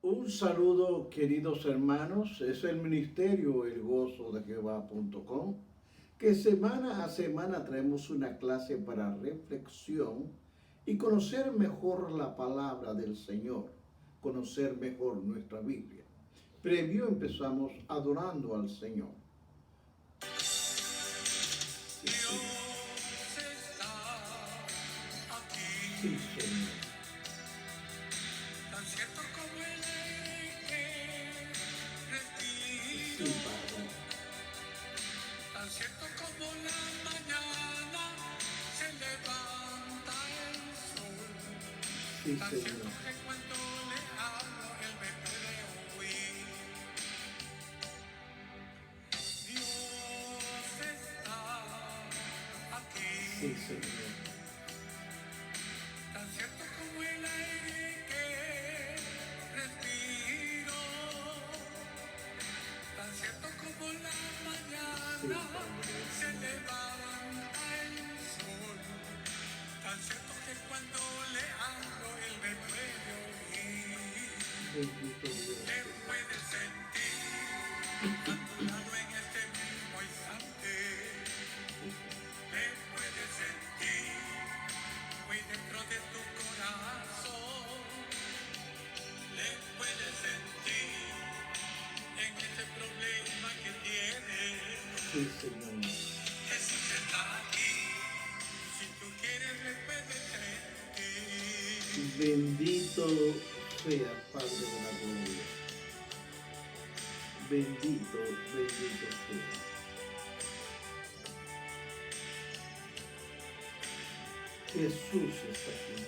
Un saludo, queridos hermanos. Es el ministerio elgozodejehová.com, que semana a semana traemos una clase para reflexión y conocer mejor la palabra del Señor, conocer mejor nuestra Biblia. Previo empezamos adorando al Señor. Dios está aquí, Sí, Señor. tan cierto como el aire que Sí, respiro, Padre. tan cierto como la mañana se levanta el sol, Sí, tan Señor. cierto que cuando le hablo él me puede oír. Dios está aquí. Sí, Señor. Tan cierto como el aire que respiro, tan cierto como la Sí, mañana Padre. se levanta el sol, tan cierto que cuando le hablo él me puede oír, Bendito Dios. me puede sentir a tu lado en este mismo instante, me puede sentir muy dentro de tu corazón, le puedes sentir en este problema que tienes. Sí, Señor. Jesús está aquí, si tú quieres le puedes sentir. Bendito sea, Padre de la gloria. Bendito, bendito sea. Jesús está aquí.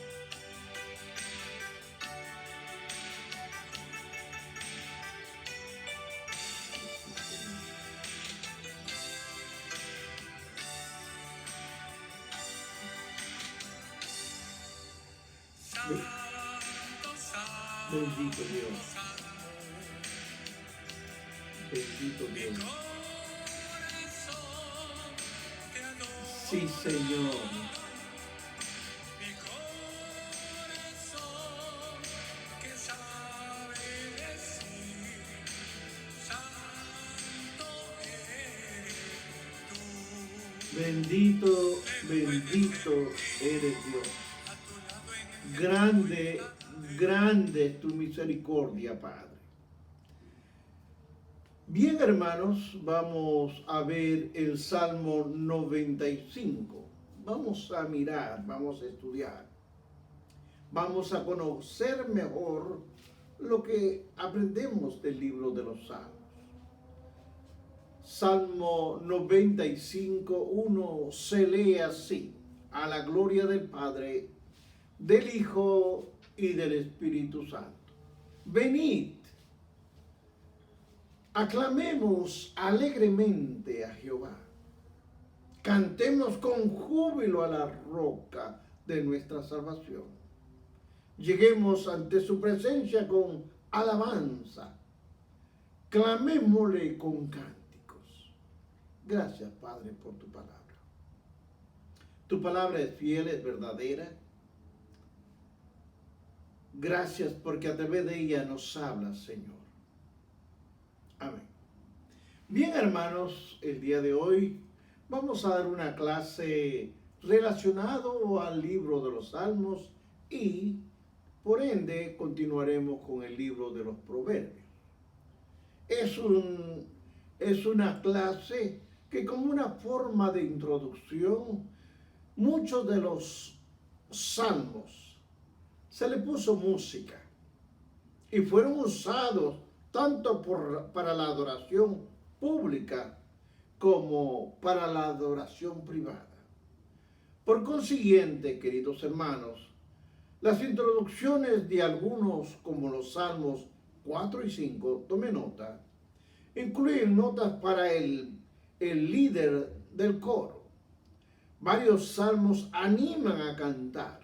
Santo, santo, Bendito Dios. santo, Bendito mi Dios. corazón te adora. Sí, Señor. Mi corazón que sabe decir, santo eres tú. Bendito, bendito eres Dios. A tu lado en el Grande, grande es tu misericordia, Padre. Bien, hermanos, vamos a ver el Salmo 95. Vamos a mirar, vamos a estudiar. Vamos a conocer mejor lo que aprendemos del libro de los Salmos. Salmo 95, 1 se lee así: a la gloria del Padre, del Hijo y del Espíritu Santo. Venid, aclamemos alegremente a Jehová. Cantemos con júbilo a la roca de nuestra salvación. Lleguemos ante su presencia con alabanza. Clamémosle con cánticos. Gracias, Padre, por tu palabra. Tu palabra es fiel, es verdadera. Gracias porque a través de ella nos hablas, Señor. Amén. Bien, hermanos, el día de hoy vamos a dar una clase relacionada al libro de los Salmos y, por ende, continuaremos con el libro de los Proverbios. Es una clase que, como una forma de introducción, muchos de los salmos se le puso música y fueron usados tanto para la adoración pública como para la adoración privada. Por consiguiente, queridos hermanos, las introducciones de algunos, como los Salmos 4 y 5, tome nota, incluyen notas para el líder del coro. Varios salmos animan a cantar,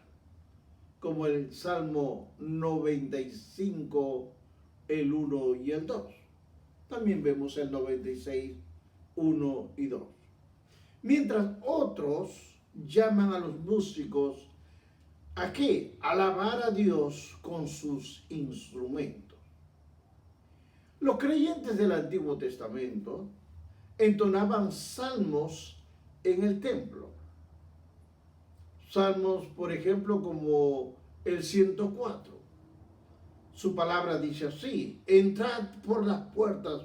como el Salmo 95, el 1 y el 2. También vemos el 96, 1 y 2. Mientras otros llaman a los músicos ¿a qué? Alabar a Dios con sus instrumentos. Los creyentes del Antiguo Testamento entonaban salmos en el templo. Salmos, por ejemplo, como el 104. Su palabra dice así: entrad por las puertas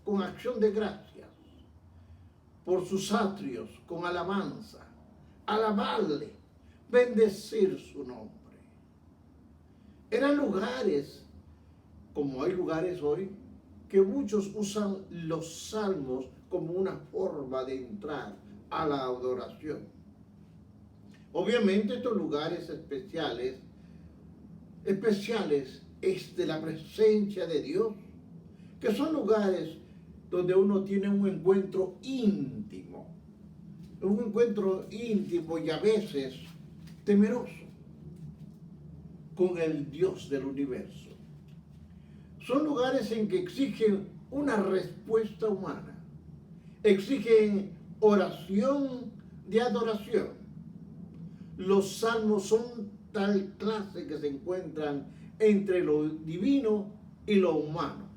con acción de gracias, por sus atrios con alabanza, alabarle, bendecir su nombre. Eran lugares, como hay lugares hoy, que muchos usan los salmos como una forma de entrar a la adoración. Obviamente estos lugares especiales es de la presencia de Dios, que son lugares donde uno tiene un encuentro íntimo y a veces temeroso con el Dios del universo. Son lugares en que exigen una respuesta humana, exigen oración de adoración. Los salmos son tal clase que se encuentran entre lo divino y lo humano.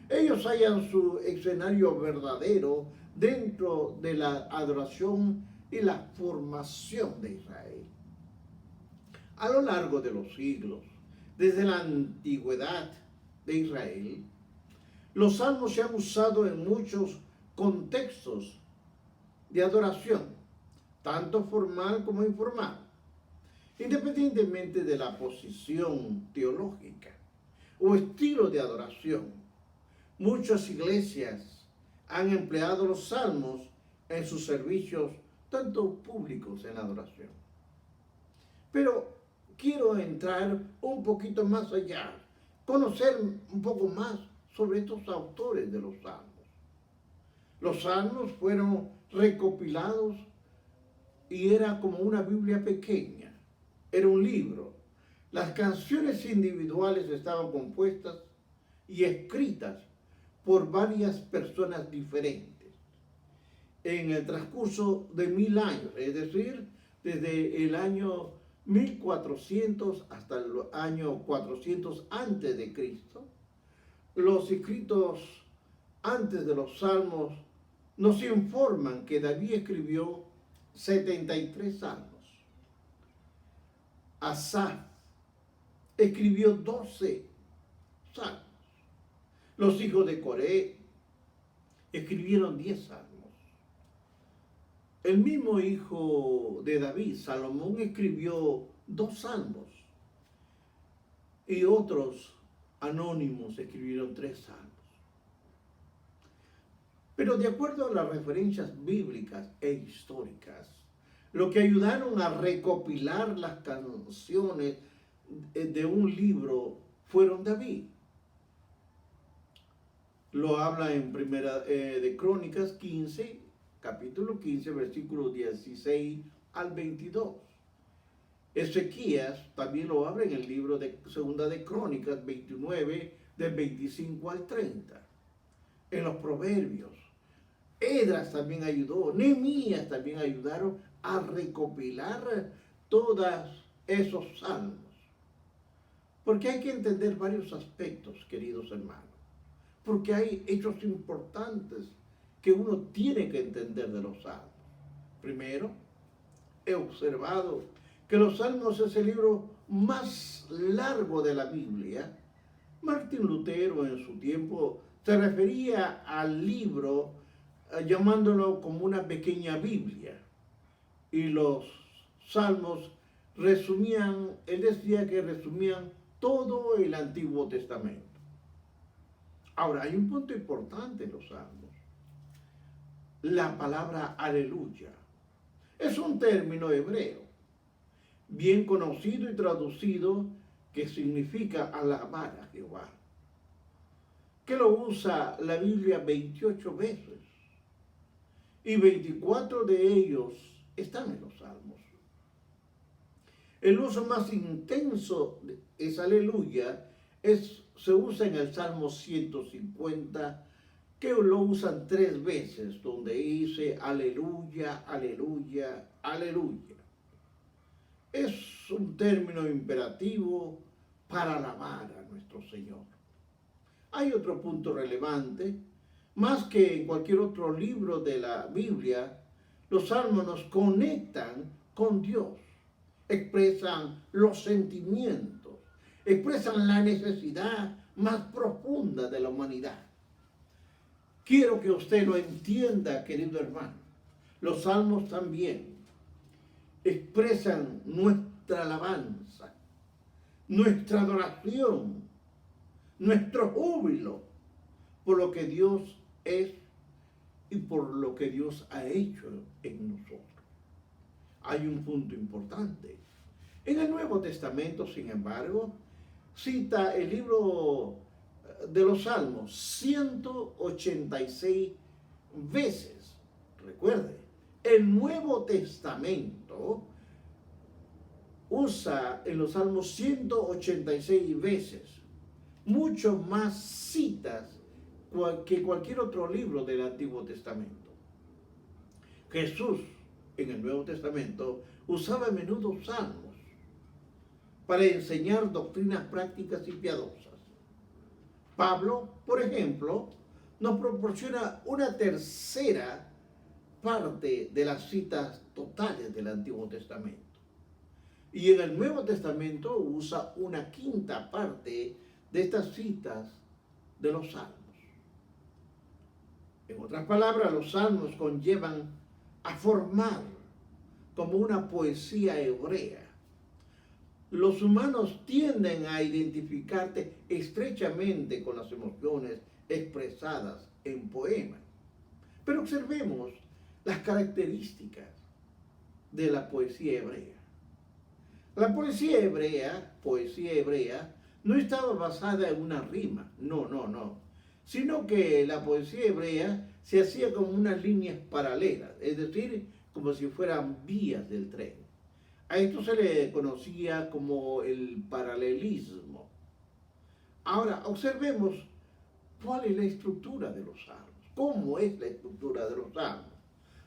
Ellos hallan su escenario verdadero dentro de la adoración y la formación de Israel. A lo largo de los siglos, desde la antigüedad de Israel, los salmos se han usado en muchos contextos de adoración, tanto formal como informal, independientemente de la posición teológica o estilo de adoración. Muchas iglesias han empleado los salmos en sus servicios, tanto públicos en la adoración. Pero quiero entrar un poquito más allá, conocer un poco más sobre estos autores de los salmos. Los salmos fueron recopilados y era como una Biblia pequeña, era un libro. Las canciones individuales estaban compuestas y escritas por varias personas diferentes en el transcurso de 1000 años, es decir, desde el año 1400 hasta el año 400 antes de Cristo. Los escritos antes de los salmos nos informan que David escribió 73 salmos. Asaf escribió 12 salmos. Los hijos de Coré escribieron 10 salmos. El mismo hijo de David, Salomón, escribió 2 salmos. Y otros anónimos escribieron 3 salmos. Pero de acuerdo a las referencias bíblicas e históricas, lo que ayudaron a recopilar las canciones de un libro fueron David. Lo habla en Primera de Crónicas 15, capítulo 15, versículos 16 al 22. Ezequías también lo habla en el libro de Segunda de Crónicas 29, del 25 al 30. En los Proverbios, Esdras también ayudó, Nehemías también ayudaron a recopilar todos esos salmos. Porque hay que entender varios aspectos, queridos hermanos. Porque hay hechos importantes que uno tiene que entender de los salmos. Primero, he observado que los salmos es el libro más largo de la Biblia. Martín Lutero en su tiempo se refería al libro llamándolo como una pequeña Biblia. Y los salmos él decía que resumían todo el Antiguo Testamento. Ahora, hay un punto importante en los salmos. La palabra aleluya es un término hebreo, bien conocido y traducido, que significa alabar a Jehová, que lo usa la Biblia 28 veces, y 24 de ellos están en los salmos. El uso más intenso es aleluya, se usa en el Salmo 150, que lo usan 3 veces, donde dice aleluya, aleluya, aleluya. Es un término imperativo para alabar a nuestro Señor. Hay otro punto relevante. Más que en cualquier otro libro de la Biblia, los salmos nos conectan con Dios, expresan los sentimientos, expresan la necesidad más profunda de la humanidad. Quiero que usted lo entienda, querido hermano. Los salmos también expresan nuestra alabanza, nuestra adoración, nuestro júbilo por lo que Dios es y por lo que Dios ha hecho en nosotros. Hay un punto importante. En el Nuevo Testamento, sin embargo, cita el libro de los Salmos 186 veces. Recuerde, el Nuevo Testamento usa en los Salmos 186 veces mucho más citas que cualquier otro libro del Antiguo Testamento. Jesús en el Nuevo Testamento usaba a menudo salmos para enseñar doctrinas prácticas y piadosas. Pablo, por ejemplo, nos proporciona una tercera parte de las citas totales del Antiguo Testamento. Y en el Nuevo Testamento usa una quinta parte de estas citas de los salmos. En otras palabras, los salmos conllevan a formar como una poesía hebrea. Los humanos tienden a identificarte estrechamente con las emociones expresadas en poemas. Pero observemos las características de la poesía hebrea. La poesía hebrea, no estaba basada en una rima, no, sino que la poesía hebrea se hacía como unas líneas paralelas, es decir, como si fueran vías del tren. A esto se le conocía como el paralelismo. Ahora, observemos cuál es la estructura de los salmos. ¿Cómo es la estructura de los salmos?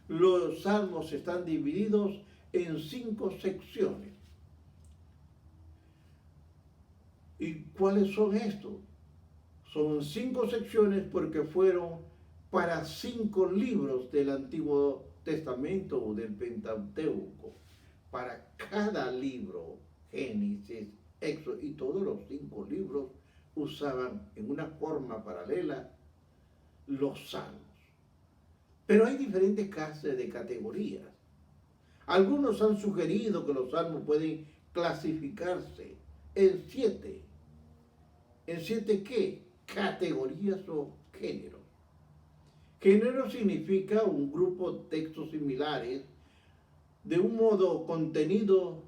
Los salmos están divididos en 5 secciones. ¿Y cuáles son estos? Son 5 secciones porque fueron para 5 libros del Antiguo Testamento o del Pentateuco. Para cada libro, Génesis, Éxodo y todos los 5 libros usaban en una forma paralela los salmos. Pero hay diferentes clases de categorías. Algunos han sugerido que los salmos pueden clasificarse en 7. ¿En 7 qué? Categorías o géneros. Género significa un grupo de textos similares de un modo contenido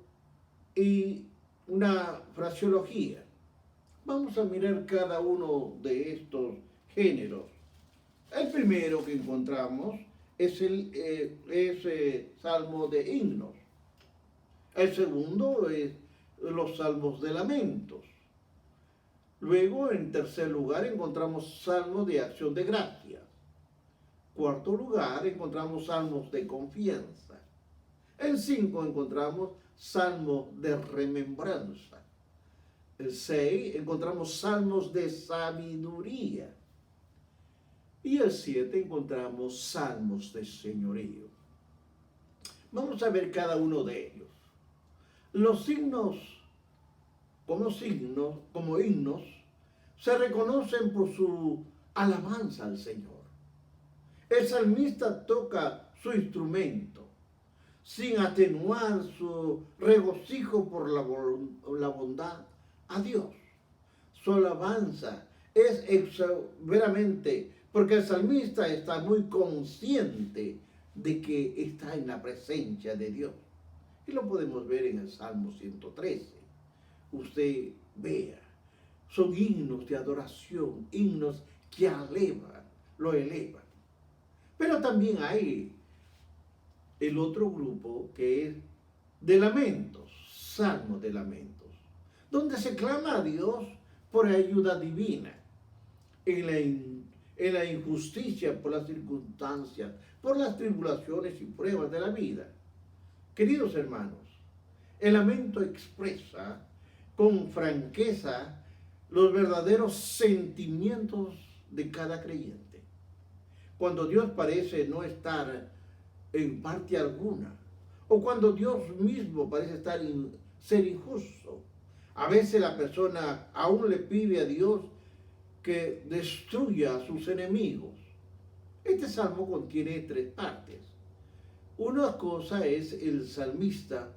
y una fraseología. Vamos a mirar cada uno de estos géneros. El primero que encontramos es el salmo de himnos. El segundo es los salmos de lamentos. Luego, en tercer lugar, encontramos salmos de acción de gracias. Cuarto lugar, encontramos salmos de confianza. En 5 encontramos salmos de remembranza. En 6 encontramos salmos de sabiduría. Y el 7 encontramos salmos de señorío. Vamos a ver cada uno de ellos. Los signos, como himnos, se reconocen por su alabanza al Señor. El salmista toca su instrumento sin atenuar su regocijo por la bondad a Dios. Su alabanza es veramente porque el salmista está muy consciente de que está en la presencia de Dios. Y lo podemos ver en el Salmo 113. Usted vea, son himnos de adoración, himnos que lo elevan. Pero también hay el otro grupo que es de lamentos, salmos de lamentos, donde se clama a Dios por ayuda divina en la injusticia, por las circunstancias, por las tribulaciones y pruebas de la vida. Queridos hermanos, el lamento expresa con franqueza los verdaderos sentimientos de cada creyente. Cuando Dios parece no estar en parte alguna, o cuando Dios mismo parece ser injusto. A veces la persona aún le pide a Dios que destruya a sus enemigos. Este salmo contiene tres partes. Una cosa es el salmista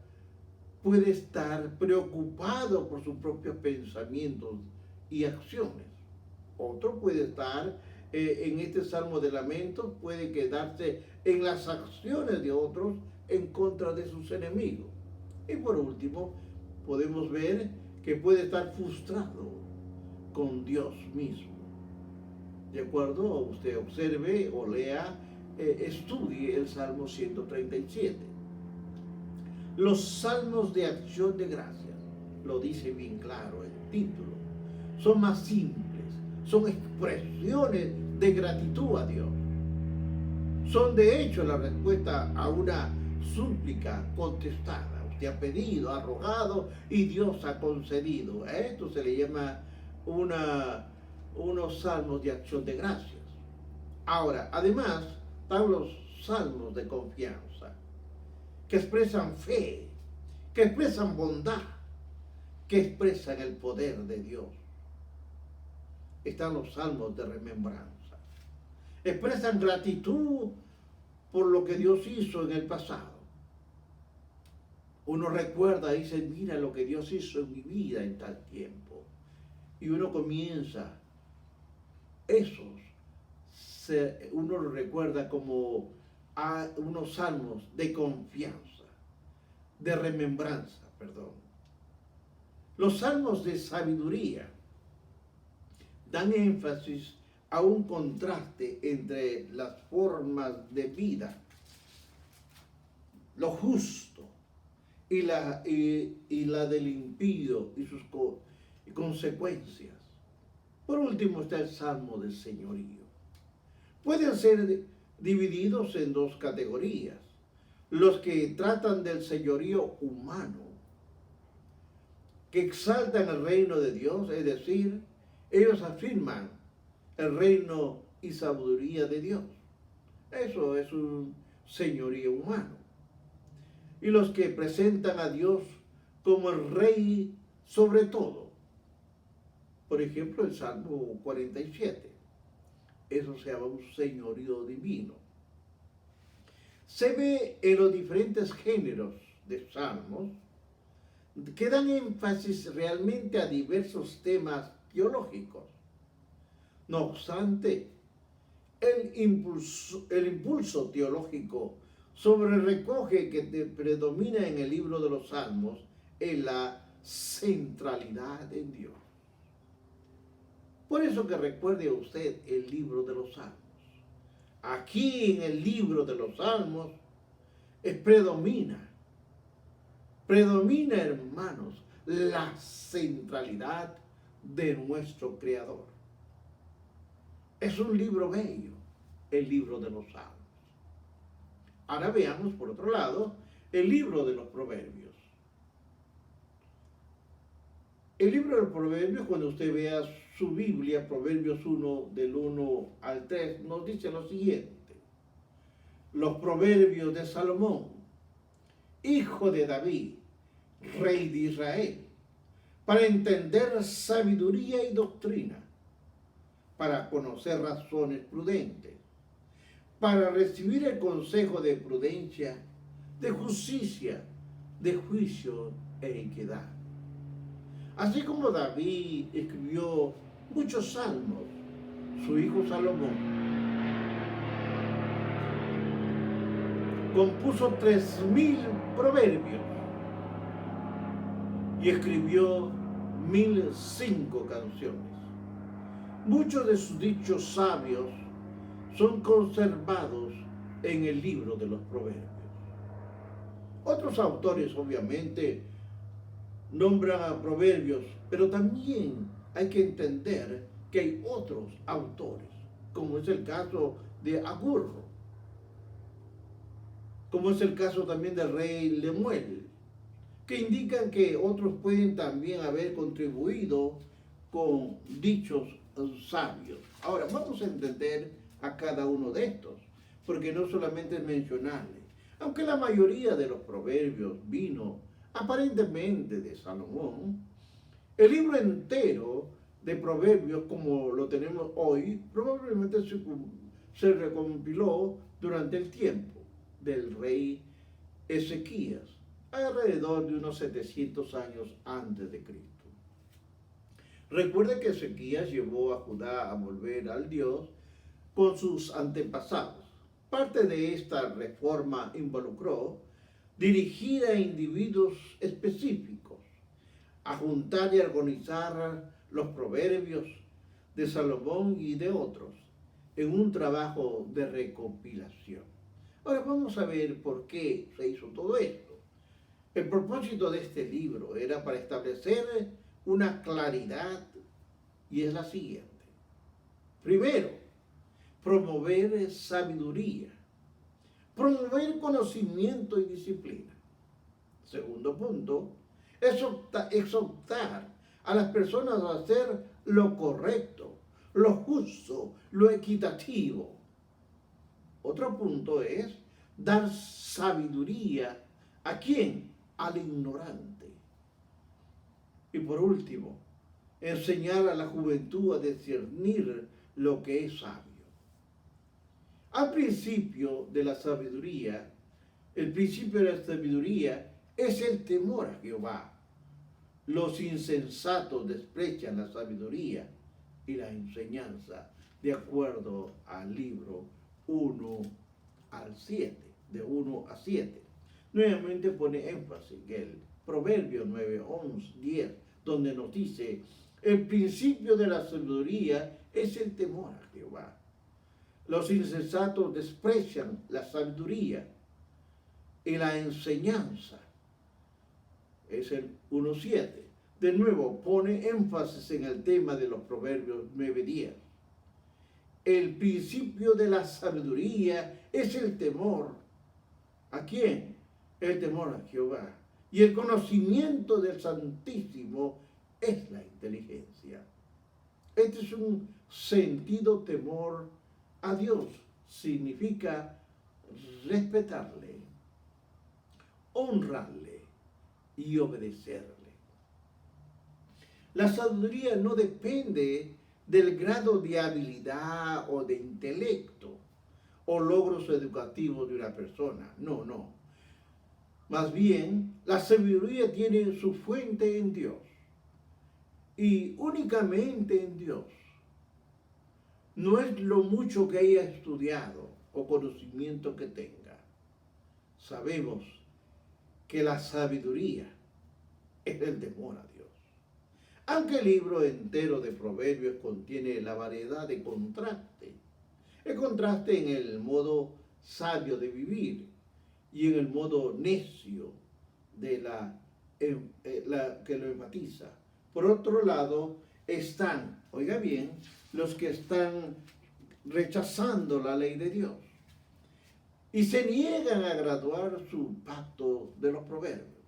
puede estar preocupado por sus propios pensamientos y acciones. Otro puede estar en este salmo de lamentos, puede quedarse en las acciones de otros en contra de sus enemigos. Y por último, podemos ver que puede estar frustrado con Dios mismo. ¿De acuerdo? Usted observe o lea, estudie el Salmo 137. Los salmos de acción de gracias, lo dice bien claro el título, son más simples, son expresiones de gratitud a Dios. Son de hecho la respuesta a una súplica contestada. Usted ha pedido, ha rogado y Dios ha concedido. A esto se le llama unos salmos de acción de gracias. Ahora, además, están los salmos de confianza, que expresan fe, que expresan bondad, que expresan el poder de Dios. Están los salmos de remembranza. Expresan gratitud por lo que Dios hizo en el pasado. Uno recuerda y dice, mira lo que Dios hizo en mi vida en tal tiempo. Y uno comienza, uno lo recuerda como a unos salmos de confianza, de remembranza, perdón. Los salmos de sabiduría dan énfasis a un contraste entre las formas de vida, lo justo y la del impío y sus consecuencias. Por último está el Salmo del Señorío. Pueden ser divididos en dos categorías. Los que tratan del señorío humano, que exaltan el reino de Dios, es decir, ellos afirman el reino y sabiduría de Dios. Eso es un señorío humano. Y los que presentan a Dios como el rey sobre todo. Por ejemplo, el Salmo 47. Eso se llama un señorío divino. Se ve en los diferentes géneros de salmos que dan énfasis realmente a diversos temas teológicos. No obstante, el impulso teológico recoge que predomina en el libro de los Salmos es la centralidad en Dios. Por eso que recuerde usted el libro de los Salmos. Aquí en el libro de los Salmos predomina, hermanos, la centralidad de nuestro Creador. Es un libro bello, el libro de los Salmos. Ahora veamos, por otro lado, el libro de los Proverbios. El libro de los Proverbios, cuando usted vea su Biblia, Proverbios 1, del 1 al 3, nos dice lo siguiente. Los Proverbios de Salomón, hijo de David, rey de Israel, para entender sabiduría y doctrina, para conocer razones prudentes, para recibir el consejo de prudencia, de justicia, de juicio e equidad. Así como David escribió muchos salmos, su hijo Salomón compuso 3000 proverbios y escribió 1005 canciones. Muchos de sus dichos sabios son conservados en el libro de los Proverbios. Otros autores, obviamente, nombran a Proverbios, pero también hay que entender que hay otros autores, como es el caso de Agurro, como es el caso también del rey Lemuel, que indican que otros pueden también haber contribuido con dichos sabios. Ahora, vamos a entender a cada uno de estos, porque no solamente es mencionarle. Aunque la mayoría de los proverbios vino aparentemente de Salomón, el libro entero de proverbios como lo tenemos hoy probablemente se recompiló durante el tiempo del rey Ezequías, alrededor de unos 700 años antes de Cristo. Recuerde que Ezequías llevó a Judá a volver al Dios con sus antepasados. Parte de esta reforma involucró dirigir a individuos específicos, a juntar y organizar los proverbios de Salomón y de otros en un trabajo de recopilación. Ahora vamos a ver por qué se hizo todo esto. El propósito de este libro era para establecer una claridad y es la siguiente. Primero, promover sabiduría, promover conocimiento y disciplina. Segundo punto, exhortar a las personas a hacer lo correcto, lo justo, lo equitativo. Otro punto es dar sabiduría ¿a quién? Al ignorante. Y por último, enseñar a la juventud a discernir lo que es sabio. Al principio de la sabiduría, el principio de la sabiduría es el temor a Jehová. Los insensatos desprecian la sabiduría y la enseñanza, de acuerdo al libro 1 al 7, de 1 a 7. Nuevamente pone énfasis en el Proverbio 9, 11, 10, donde nos dice, el principio de la sabiduría es el temor a Jehová. Los insensatos desprecian la sabiduría y la enseñanza. Es el 1.7. De nuevo, pone énfasis en el tema de los Proverbios 9.10. El principio de la sabiduría es el temor. ¿A quién? El temor a Jehová. Y el conocimiento del Santísimo es la inteligencia. Este es un sentido temor a Dios. Significa respetarle, honrarle y obedecerle. La sabiduría no depende del grado de habilidad o de intelecto o logros educativos de una persona. No, no. Más bien, la sabiduría tiene su fuente en Dios y únicamente en Dios. No es lo mucho que haya estudiado o conocimiento que tenga. Sabemos que la sabiduría es el temor a Dios. Aunque el libro entero de Proverbios contiene la variedad de contraste, el contraste en el modo sabio de vivir y en el modo necio de que lo enfatiza. Por otro lado, están, oiga bien, los que están rechazando la ley de Dios y se niegan a graduar su pacto de los proverbios.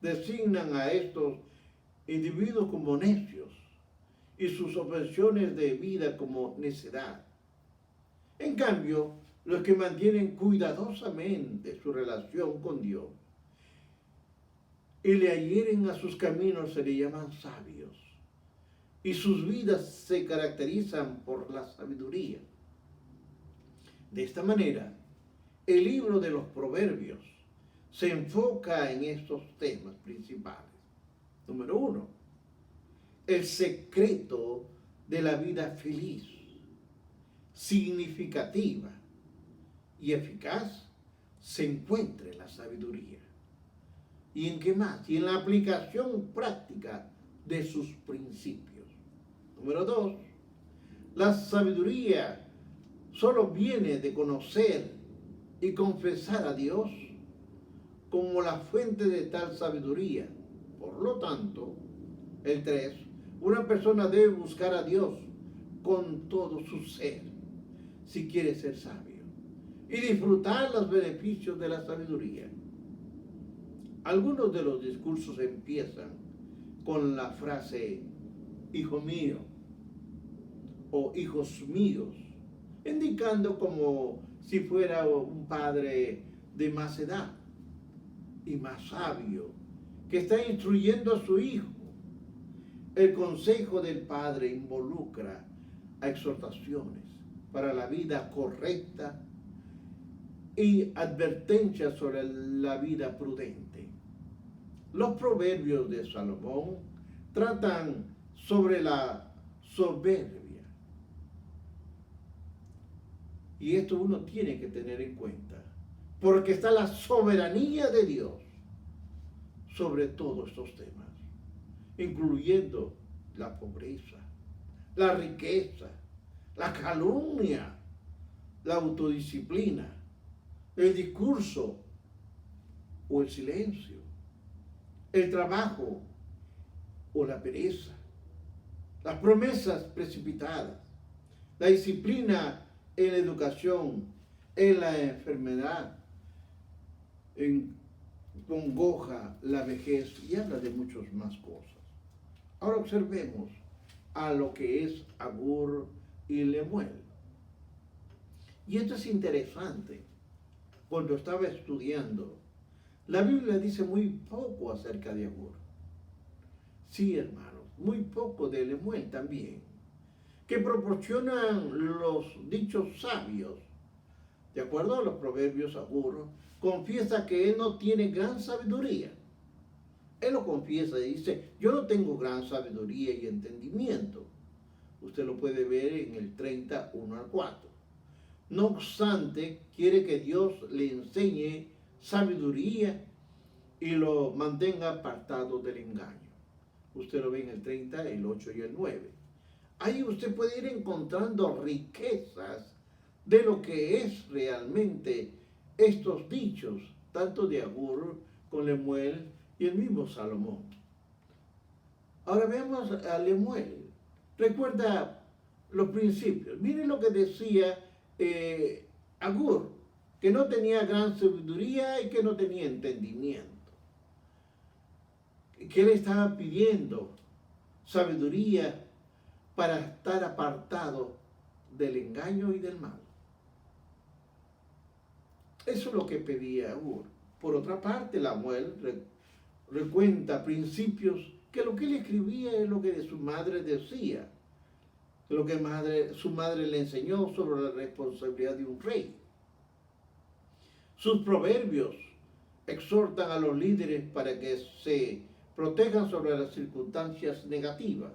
Designan a estos individuos como necios y sus objeciones de vida como necedad. En cambio, los que mantienen cuidadosamente su relación con Dios y le adhieren a sus caminos se le llaman sabios, y sus vidas se caracterizan por la sabiduría. De esta manera, el libro de los Proverbios se enfoca en estos temas principales. Número 1, el secreto de la vida feliz, significativa y eficaz se encuentra en la sabiduría. ¿Y en qué más? Y en la aplicación práctica de sus principios. Número 2, la sabiduría solo viene de conocer y confesar a Dios como la fuente de tal sabiduría. Por lo tanto, el 3, una persona debe buscar a Dios con todo su ser si quiere ser sabio y disfrutar los beneficios de la sabiduría. Algunos de los discursos empiezan con la frase hijo mío o hijos míos, indicando como si fuera un padre de más edad y más sabio, que está instruyendo a su hijo. El consejo del padre involucra a exhortaciones para la vida correcta y advertencias sobre la vida prudente. Los proverbios de Salomón tratan sobre la soberbia. Y esto uno tiene que tener en cuenta, porque está la soberanía de Dios sobre todos estos temas, incluyendo la pobreza, la riqueza, la calumnia, la autodisciplina, el discurso o el silencio, el trabajo o la pereza, las promesas precipitadas, la disciplina en la educación, en la enfermedad, en congoja, la vejez, y habla de muchas más cosas. Ahora observemos a lo que es Agur y Lemuel. Y esto es interesante. Cuando estaba estudiando, la Biblia dice muy poco acerca de Agur. Sí, hermanos, muy poco de Lemuel también, que proporcionan los dichos sabios. De acuerdo a los proverbios, Agur confiesa que él no tiene gran sabiduría. Él lo confiesa y dice, yo no tengo gran sabiduría y entendimiento. Usted lo puede ver en el 31 al 4. No obstante, quiere que Dios le enseñe sabiduría y lo mantenga apartado del engaño. Usted lo ve en el 30, el 8 y el 9. Ahí usted puede ir encontrando riquezas de lo que es realmente estos dichos, tanto de Agur con Lemuel y el mismo Salomón. Ahora veamos a Lemuel. Recuerda los principios. Miren lo que decía Agur, que no tenía gran sabiduría y que no tenía entendimiento. Que él estaba pidiendo sabiduría para estar apartado del engaño y del mal. Eso es lo que pedía Agur. Por otra parte, Lemuel recuenta principios que lo que él escribía es lo que de su madre decía, lo que su madre le enseñó sobre la responsabilidad de un rey. Sus proverbios exhortan a los líderes para que se protejan sobre las circunstancias negativas,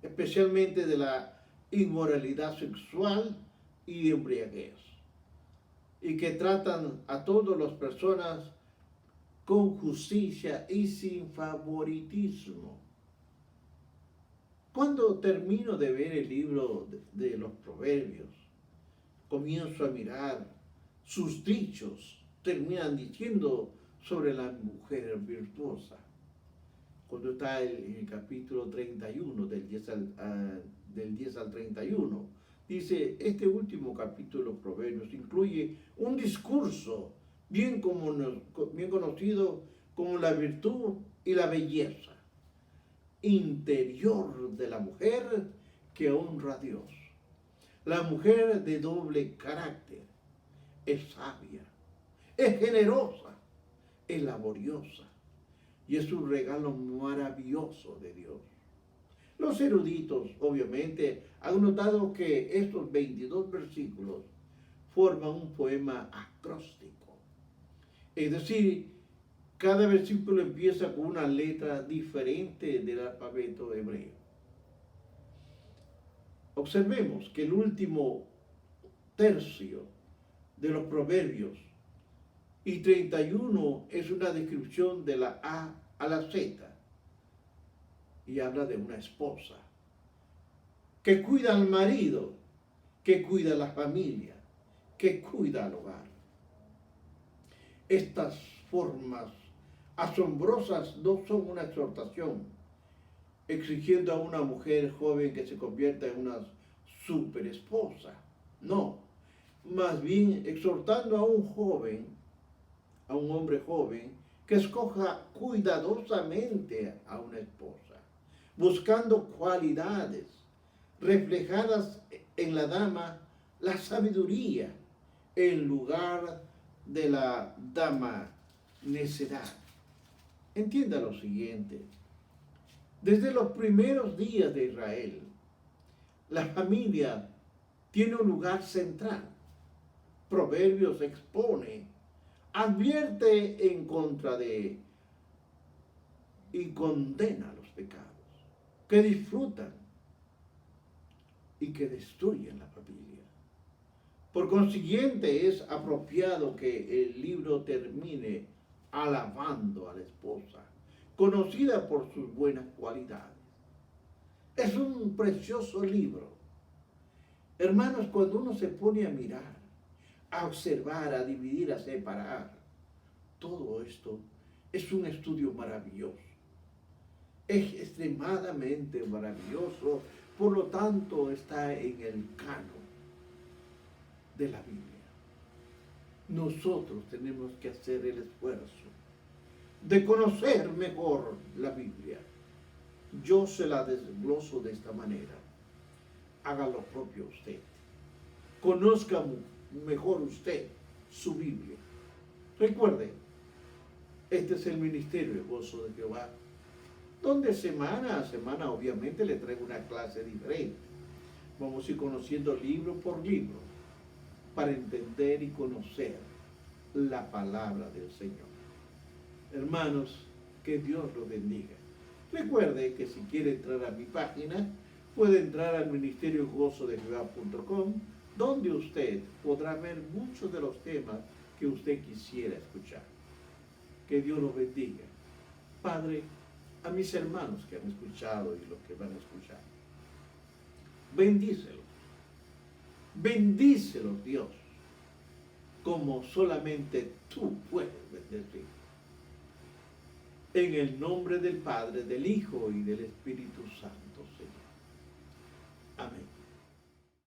especialmente de la inmoralidad sexual y embriaguez, y que tratan a todas las personas con justicia y sin favoritismo. Cuando termino de ver el libro de los proverbios, comienzo a mirar sus dichos, terminan diciendo sobre la mujer virtuosa. Cuando está en el capítulo 31, del 10 al 31, dice, este último capítulo de los proverbios incluye un discurso bien conocido como la virtud y la belleza interior de la mujer que honra a Dios. La mujer de doble carácter es sabia, es generosa, es laboriosa y es un regalo maravilloso de Dios. Los eruditos, obviamente, han notado que estos 22 versículos forman un poema acróstico. Es decir, cada versículo empieza con una letra diferente del alfabeto hebreo. Observemos que el último tercio de los proverbios y 31 es una descripción de la A a la Z y habla de una esposa que cuida al marido, que cuida a la familia, que cuida al hogar. Estas formas asombrosas no son una exhortación, exigiendo a una mujer joven que se convierta en una super esposa. No, más bien exhortando a un joven, a un hombre joven, que escoja cuidadosamente a una esposa, buscando cualidades reflejadas en la dama, la sabiduría, en lugar de la dama necedad. Entienda lo siguiente. Desde los primeros días de Israel, la familia tiene un lugar central. Proverbios expone, advierte en contra de y condena los pecados que disfrutan y que destruyen la familia. Por consiguiente, es apropiado que el libro termine alabando a la esposa, conocida por sus buenas cualidades. Es un precioso libro. Hermanos, cuando uno se pone a mirar, a observar, a dividir, a separar, todo esto es un estudio maravilloso. Es extremadamente maravilloso, por lo tanto está en el canon de la Biblia. Nosotros tenemos que hacer el esfuerzo de conocer mejor la Biblia. Yo se la desgloso de esta manera. Haga lo propio usted. Conozca mejor usted su Biblia. Recuerde, este es el ministerio El Gozo de Jehová, donde semana a semana obviamente le traigo una clase diferente. Vamos a ir conociendo libro por libro para entender y conocer la palabra del Señor. Hermanos, que Dios los bendiga. Recuerde que si quiere entrar a mi página, puede entrar al ministeriogozodejehová.com, donde usted podrá ver muchos de los temas que usted quisiera escuchar. Que Dios los bendiga. Padre, a mis hermanos que han escuchado y los que van a escuchar, bendícelos. Bendícelos, Dios, como solamente tú puedes bendecir. En el nombre del Padre, del Hijo y del Espíritu